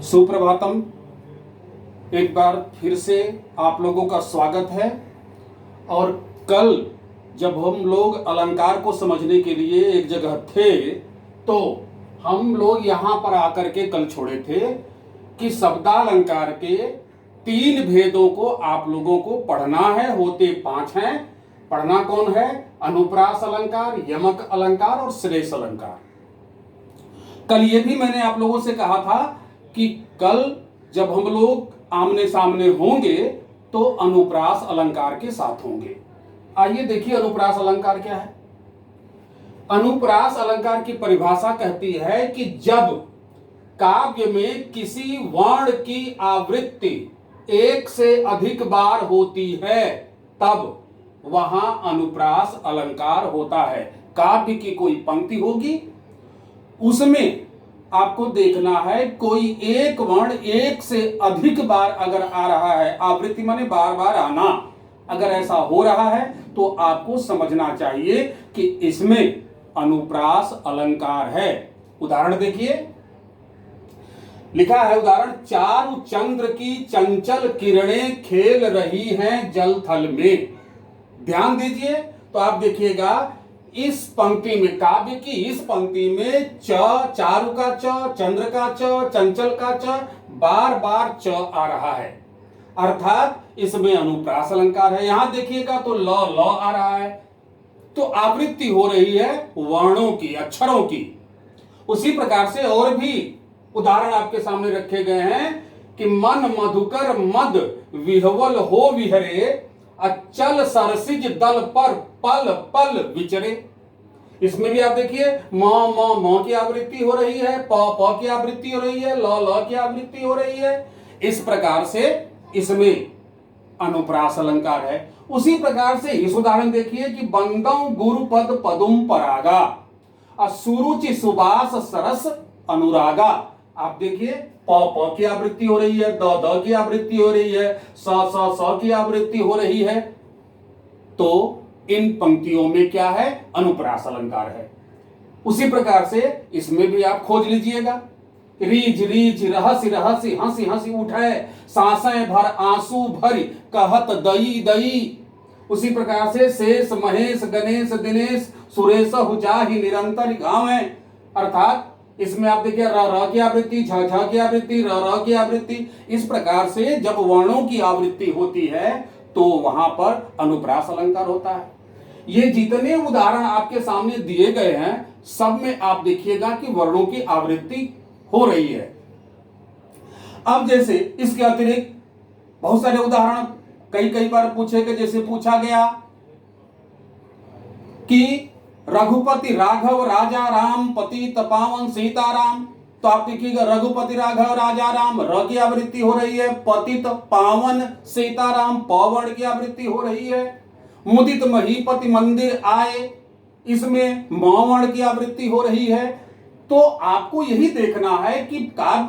सुप्रभातम। एक बार फिर से आप लोगों का स्वागत है। और कल जब हम लोग अलंकार को समझने के लिए एक जगह थे तो हम लोग यहाँ पर आकर के कल छोड़े थे कि शब्दालंकार के 3 भेदों को आप लोगों को पढ़ना है। होते 5 हैं। पढ़ना कौन है? अनुप्रास अलंकार, यमक अलंकार और श्रेष्ठ अलंकार। कल ये भी मैंने आप लोगों से कहा था कि कल जब हम लोग आमने सामने होंगे तो अनुप्रास अलंकार के साथ होंगे। आइए देखिए अनुप्रास अलंकार क्या है। अनुप्रास अलंकार की परिभाषा कहती है कि जब काव्य में किसी वर्ण की आवृत्ति एक से अधिक बार होती है तब वहां अनुप्रास अलंकार होता है। काव्य की कोई पंक्ति होगी, उसमें आपको देखना है कोई एक वर्ण एक से अधिक बार अगर आ रहा है, आवृत्ति माने बार बार आना, अगर ऐसा हो रहा है तो आपको समझना चाहिए कि इसमें अनुप्रास अलंकार है। उदाहरण देखिए, लिखा है उदाहरण, चारु चंद्र की चंचल किरणें खेल रही हैं जल थल में। ध्यान दीजिए तो आप देखिएगा इस पंक्ति में, काव्य की इस पंक्ति में चारु का च, चंद्र का च, चंचल का च, बार बार च आ रहा है, अर्थात इसमें अनुप्रास अलंकार है। यहां देखिएगा तो ल आ रहा है, तो आवृत्ति हो रही है वर्णों की, अक्षरों की। उसी प्रकार से और भी उदाहरण आपके सामने रखे गए हैं कि मन मधुकर मद विहवल हो विहरे, अचल सरसिज दल पर पल पल विचरे। इसमें भी आप देखिए म की आवृत्ति हो रही है, प की आवृत्ति हो रही है, ल की आवृत्ति हो रही है। इस प्रकार से इसमें अनुप्रास अलंकार है। उसी प्रकार से इस उदाहरण देखिए कि बंदम गुरुपद पदुम परागा, असुरुचि सुबास सरस अनुरागा। आप देखिए प की आवृत्ति हो रही है, द की आवृत्ति हो रही है, स की आवृत्ति हो रही है। तो इन पंक्तियों में क्या है? अनुप्रास अलंकार है। उसी प्रकार से इसमें भी आप खोज लीजिएगा, रीझ रीझ रहसी रहसी हंसी हंसी उठे, सांसें भर आंसू भरी कहत दई दई। उसी प्रकार से शेष महेश गणेश दिनेश सुरेश हुजाहि निरंतर गाँव, अर्थात इसमें आप देखिए र की आवृत्ति, झ की आवृत्ति, र की आवृत्ति। इस प्रकार से जब वर्णों की आवृत्ति होती है तो वहां पर अनुप्रास अलंकार होता है। ये जितने उदाहरण आपके सामने दिए गए हैं सब में आप देखिएगा कि वर्णों की आवृत्ति हो रही है। अब जैसे इसके अतिरिक्त बहुत सारे उदाहरण कई बार पूछे गए। जैसे पूछा गया कि रघुपति राघव राजा राम पतित पावन सीताराम, तो आप देखिएगा रघुपति राघव राजा राम, र की आवृत्ति हो रही है, पतित पावन सीताराम, प वर्ण की आवृत्ति हो रही है। मुदित महीपति मंदिर आए, इसमें म वर्ण की आवृत्ति हो रही है। तो आपको यही देखना है कि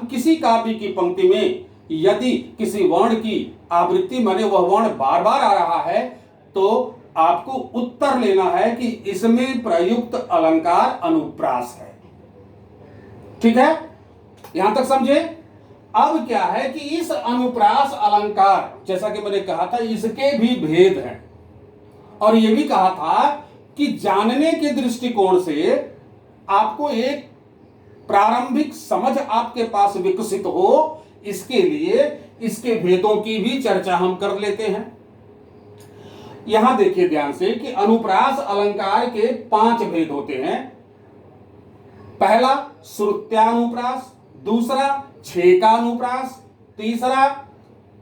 किसी काव्य की पंक्ति में यदि किसी वर्ण की आवृत्ति माने वह वर्ण बार बार आ रहा है तो आपको उत्तर लेना है कि इसमें प्रयुक्त अलंकार अनुप्रास है। ठीक है, यहां तक समझे। अब क्या है कि इस अनुप्रास अलंकार, जैसा कि मैंने कहा था, इसके भी भेद हैं। और यह भी कहा था कि जानने के दृष्टिकोण से आपको एक प्रारंभिक समझ आपके पास विकसित हो, इसके लिए इसके भेदों की भी चर्चा हम कर लेते हैं। यहां देखिए ध्यान से कि अनुप्रास अलंकार के 5 भेद होते हैं। पहला श्रुत्यानुप्रास, दूसरा छेकानुप्रास, तीसरा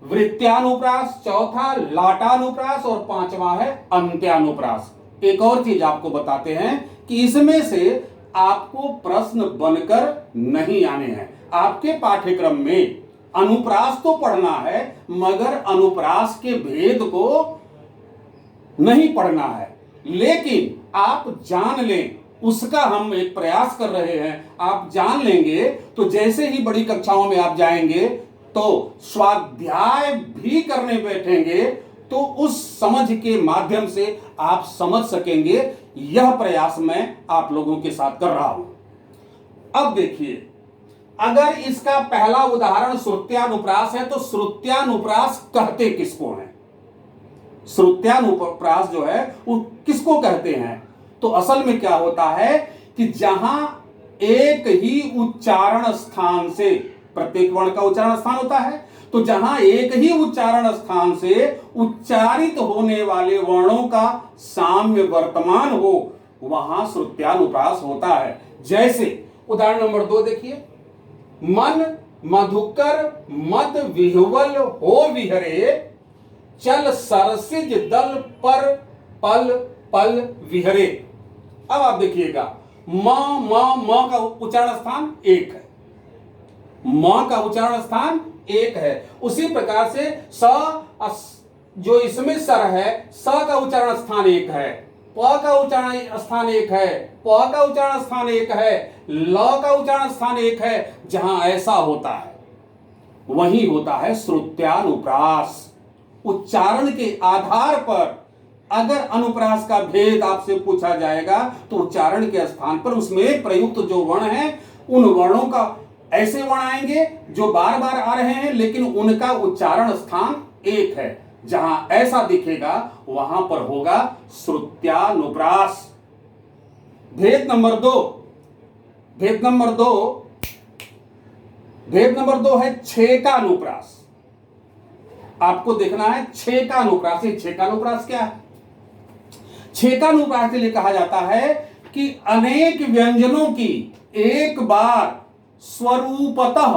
वृत्त्यानुप्रास, चौथा लाटानुप्रास और 5वां है अंत्यानुप्रास। एक और चीज आपको बताते हैं कि इसमें से आपको प्रश्न बनकर नहीं आने हैं। आपके पाठ्यक्रम में अनुप्रास तो पढ़ना है मगर अनुप्रास के भेद को नहीं पढ़ना है, लेकिन आप जान लें, उसका हम एक प्रयास कर रहे हैं। आप जान लेंगे तो जैसे ही बड़ी कक्षाओं में आप जाएंगे तो स्वाध्याय भी करने बैठेंगे तो उस समझ के माध्यम से आप समझ सकेंगे। यह प्रयास मैं आप लोगों के साथ कर रहा हूं। अब देखिए अगर इसका पहला उदाहरण श्रुत्यानुप्रास है तो श्रुत्यानुप्रास कहते किसको हैं? श्रुत्यानुप्रास जो है वो किसको कहते हैं? तो असल में क्या होता है कि जहां एक ही उच्चारण स्थान से, प्रत्येक वर्ण का उच्चारण स्थान होता है, तो जहां एक ही उच्चारण स्थान से उच्चारित होने वाले वर्णों का साम्य वर्तमान हो वहां श्रुत्यानुप्रास होता है। जैसे उदाहरण नंबर 2 देखिए, मन मधुकर मद विह्वल हो विहरे, चल सरसिज दल पर पल पल विहरे। अब आप देखिएगा, म का उच्चारण स्थान एक है, म का उच्चारण स्थान एक है। उसी प्रकार से जो इसमें सर है, स का उच्चारण स्थान एक है, प का उच्चारण स्थान एक है, प का उच्चारण स्थान एक है, ल का उच्चारण स्थान एक है। जहां ऐसा होता है वही होता है श्रुत्यानुप्रास। उच्चारण के आधार पर अगर अनुप्रास का भेद आपसे पूछा जाएगा तो उच्चारण के स्थान पर उसमें प्रयुक्त जो वर्ण है उन वर्णों का ऐसे वर्ण आएंगे जो बार बार आ रहे हैं लेकिन उनका उच्चारण स्थान एक है। जहां ऐसा दिखेगा वहां पर होगा श्रुत्यानुप्रास। भेद नंबर दो है छेकानुप्रास। आपको देखना है छेकानुप्रास। छेकानुप्रास क्या है? छेकानुप्रास के लिए कहा जाता है कि अनेक व्यंजनों की एक बार स्वरूपतः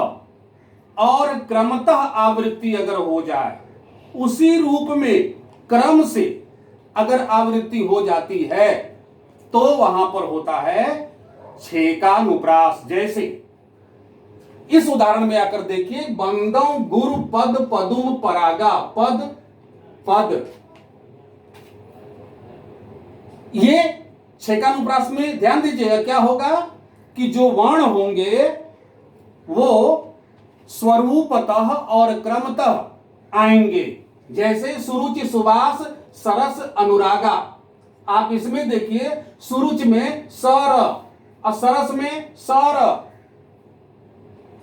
और क्रमतः आवृत्ति अगर हो जाए, उसी रूप में क्रम से अगर आवृत्ति हो जाती है तो वहां पर होता है छेकानुप्रास। जैसे इस उदाहरण में आकर देखिए, बंदों गुरु पद पदुम परागा, पद पद, ये छेकानुप्रास में ध्यान दीजिएगा क्या होगा कि जो वर्ण होंगे वो स्वरूपतः और क्रमतः आएंगे। जैसे सुरुचि सुवास सरस अनुरागा, आप इसमें देखिए सुरुचि में सर और सरस में सर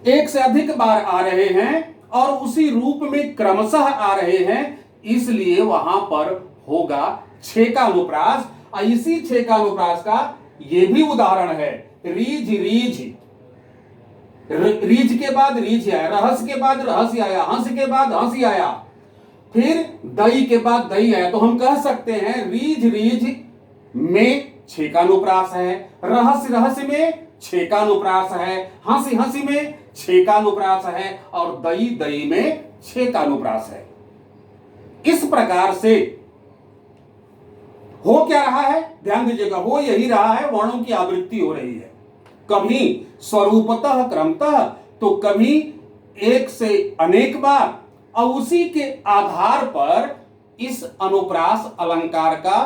एक से अधिक बार आ रहे हैं और उसी रूप में क्रमशः आ रहे हैं, इसलिए वहां पर होगा छेकानुप्रास। और इसी छेकानुप्रास का ये भी उदाहरण है, रीझ रीझ, रीझ के बाद रीझ आया, रहस्य के बाद रहस्य आया, हंस के बाद हंसी आया, फिर दई के बाद दई आया। तो हम कह सकते हैं रीझ रीझ में छेकानुप्रास है, रहस्य रहस्य में छेकानुप्रास है, हंसी हंसी में छेकानुप्रास है और दई दई में छेकानुप्रास है। इस प्रकार से हो क्या रहा है? ध्यान दीजिएगा, हो यही रहा है, वर्णों की आवृत्ति हो रही है, कभी स्वरूपतः क्रमतः तो कभी एक से अनेक बार, और उसी के आधार पर इस अनुप्रास अलंकार का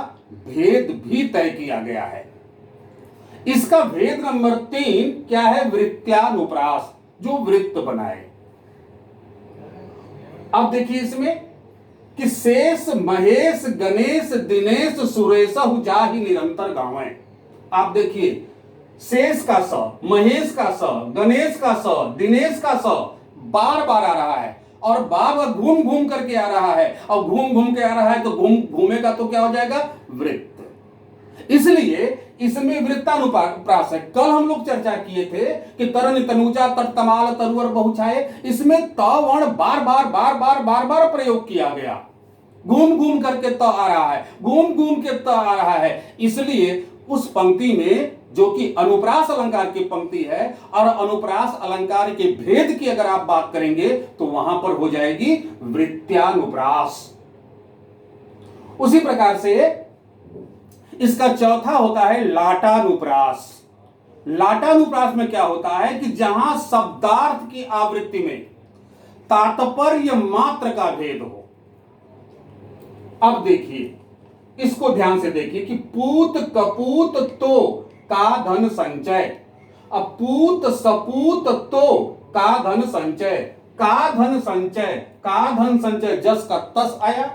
भेद भी तय किया गया है। इसका भेद नंबर 3 क्या है? वृत्त्यानुप्रास, जो वृत्त बनाए। अब देखिए इसमें कि शेष महेश गणेश दिनेश सुरेश जाहि निरंतर गावें। आप देखिए शेष का स, महेश का स, गणेश का स, दिनेश का स बार बार आ रहा है और बार बार घूम घूम करके आ रहा है, और घूम घूम के आ रहा है तो घूमेगा तो क्या हो जाएगा? वृत्त। इसलिए इसमें वृत्तानुप्रास है। कल हम लोग चर्चा किए थे कि तरन तनुजा तटतमाल तरुवर बहुछाए, इसमें त वर्ण बार बार प्रयोग किया गया, घूम घूम करके त आ रहा है, घूम घूम के त आ रहा है। इसलिए उस पंक्ति में जो कि अनुप्रास अलंकार की पंक्ति है और अनुप्रास अलंकार के भेद की अगर आप बात करेंगे तो वहां पर हो जाएगी वृत्त्यानुप्रास। उसी प्रकार से इसका चौथा होता है लाटानुप्रास। लाटानुप्रास में क्या होता है कि जहां शब्दार्थ की आवृत्ति में तात्पर्य मात्र का भेद हो। अब देखिए, इसको ध्यान से देखिए कि पूत कपूत तो का धन संचय, अब पूत सपूत तो का धन संचय, का धन संचय, का धन संचय जस का तस आया,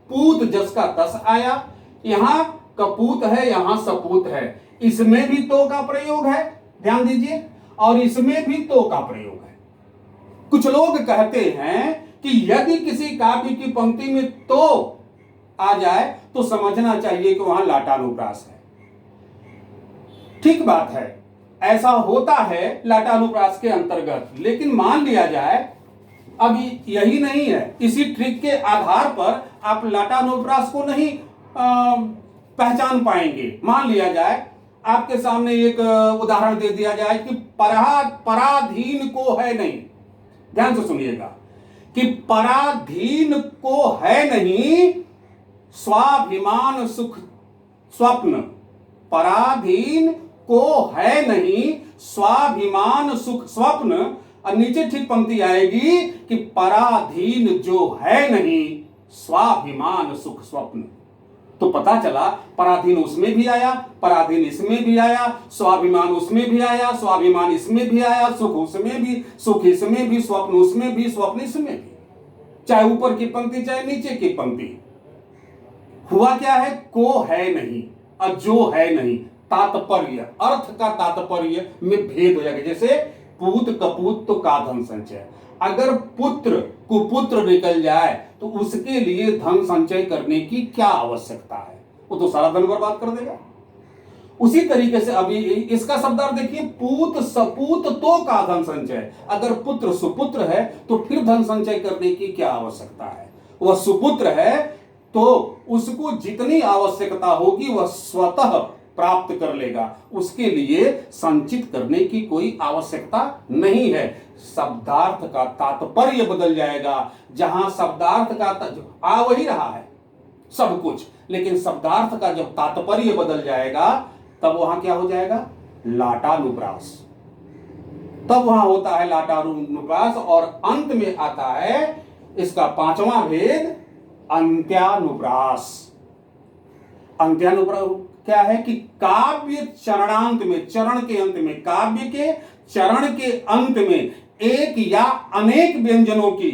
पूत जस का तस आया, यहां कपूत है, यहां सपूत है, इसमें भी तो का प्रयोग है, ध्यान दीजिए। और इसमें भी तो का प्रयोग है। कुछ लोग कहते हैं कि यदि किसी काव्य की पंक्ति में तो आ जाए तो समझना चाहिए कि वहां लाटानुप्रास है। ठीक बात है, ऐसा होता है लाटानुप्रास के अंतर्गत, लेकिन मान लिया जाए अभी यही नहीं है, इसी ट्रिक के आधार पर आप लाटानुप्रास को नहीं पहचान पाएंगे। मान लिया जाए आपके सामने एक उदाहरण दे दिया जाए कि पराधीन को है नहीं, ध्यान से सुनिएगा, कि पराधीन को है नहीं स्वाभिमान सुख स्वप्न, पराधीन को है नहीं स्वाभिमान सुख स्वप्न, और नीचे ठीक पंक्ति आएगी कि पराधीन जो है नहीं स्वाभिमान सुख स्वप्न। तो पता चला पराधीन उसमें भी आया, पराधीन इसमें भी आया, स्वाभिमान उसमें भी आया, स्वाभिमान इसमें भी आया, सुख उसमें भी, सुख इसमें भी, स्वप्न उसमें भी, स्वप्न इसमें भी, चाहे ऊपर की पंक्ति चाहे नीचे की पंक्ति। हुआ क्या है, को है नहीं और जो है नहीं, तात्पर्य, अर्थ का तात्पर्य में भेद हो जाएगा। जैसे पूत कपूत तो का धन संचय, अगर पुत्र कुपुत्र निकल जाए तो उसके लिए धन संचय करने की क्या आवश्यकता है, वो तो सारा धन बर्बाद कर देगा। उसी तरीके से अभी इसका शब्दार्थ देखिए, पूत सपूत तो का धन संचय, अगर पुत्र सुपुत्र है तो फिर धन संचय करने की क्या आवश्यकता है। वह सुपुत्र है तो उसको जितनी आवश्यकता होगी वह स्वतः प्राप्त कर लेगा, उसके लिए संचित करने की कोई आवश्यकता नहीं है। शब्दार्थ का तात्पर्य बदल जाएगा, जहां शब्दार्थ का आ वही रहा है सब कुछ, लेकिन शब्दार्थ का जब तात्पर्य बदल जाएगा तब वहां क्या हो जाएगा, लाटानुप्रास। तब वहां होता है लाटानुप्रास, और अंत में आता है इसका पांचवा भेद, अंत्यानुप्रास। अंत्यानुप्रास क्या है कि काव्य चरणांत में, चरण के अंत में, काव्य के चरण के अंत में एक या अनेक व्यंजनों की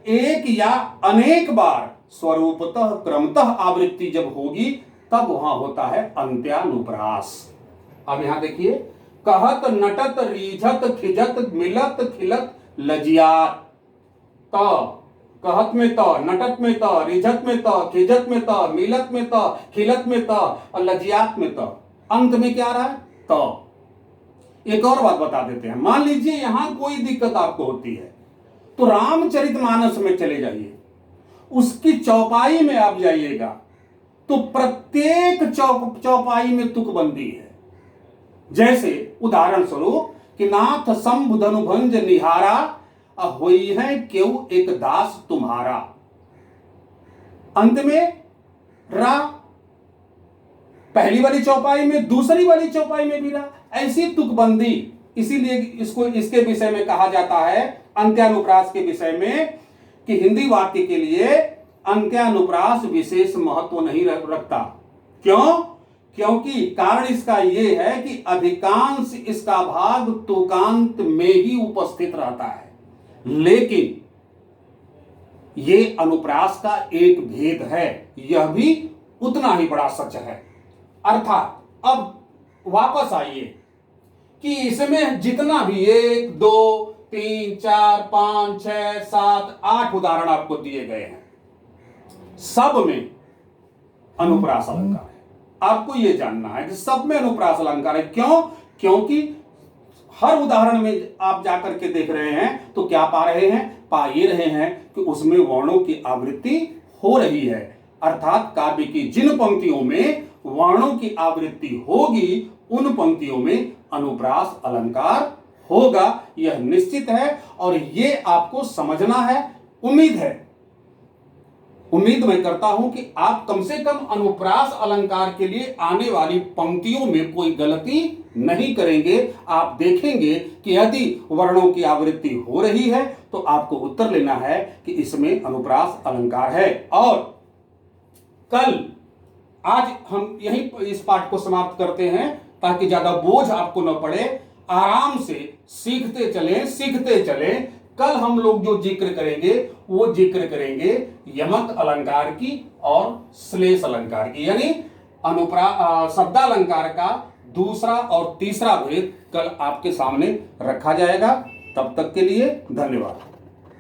एक या अनेक बार स्वरूपतः क्रमतः आवृत्ति जब होगी तब वहां होता है अंत्यानुप्रास। अब यहां देखिए, कहत नटत रीझत खिजत मिलत खिलत लजियात, त कहत में त, नटत में त, रिझत में त, खिजत में त, मिलत में त, खिलत में त और लजियात में त, अंत में क्या रहा है, त। एक और बात बता देते हैं, मान लीजिए यहां कोई दिक्कत आपको होती है तो रामचरितमानस में चले जाइए, उसकी चौपाई में आप जाइएगा तो प्रत्येक चौपाई में तुकबंदी है। जैसे उदाहरण स्वरूप कि नाथ शंभु धनुभंज निहारा, होई है क्यों एक दास तुम्हारा, अंत में रा, पहली वाली चौपाई में, दूसरी वाली चौपाई में भी रा, ऐसी तुकबंदी। इसीलिए इसको इसके विषय में कहा जाता है, अंत्यानुप्रास के विषय में, कि हिंदी वाक्य के लिए अंत्यानुप्रास विशेष महत्व नहीं रखता। क्यों? क्योंकि कारण इसका यह है कि अधिकांश इसका भाग तुकांत में ही उपस्थित रहता है, लेकिन ये अनुप्रास का एक भेद है, यह भी उतना ही बड़ा सच है। अर्थात अब वापस आइए कि इसमें जितना भी 1 2 3 4 5 6 7 8 उदाहरण आपको दिए गए हैं, सब में अनुप्रास अलंकार है। आपको यह जानना है कि सब में अनुप्रास अलंकार है। क्यों? क्योंकि हर उदाहरण में आप जाकर के देख रहे हैं तो क्या पा रहे हैं, पा ये रहे हैं कि उसमें वर्णों की आवृत्ति हो रही है। अर्थात काव्य की जिन पंक्तियों में वर्णों की आवृत्ति होगी उन पंक्तियों में अनुप्रास अलंकार होगा, यह निश्चित है और ये आपको समझना है। उम्मीद मैं करता हूं कि आप कम से कम अनुप्रास अलंकार के लिए आने वाली पंक्तियों में कोई गलती नहीं करेंगे। आप देखेंगे कि यदि वर्णों की आवृत्ति हो रही है तो आपको उत्तर लेना है कि इसमें अनुप्रास अलंकार है। और आज हम यहीं इस पाठ को समाप्त करते हैं ताकि ज्यादा बोझ आपको न पड़े। आराम से सीखते चलें। कल हम लोग जो जिक्र करेंगे वो जिक्र करेंगे यमक अलंकार की और श्लेष अलंकार की, यानी शब्दालंकार का दूसरा और तीसरा भेद कल आपके सामने रखा जाएगा। तब तक के लिए धन्यवाद।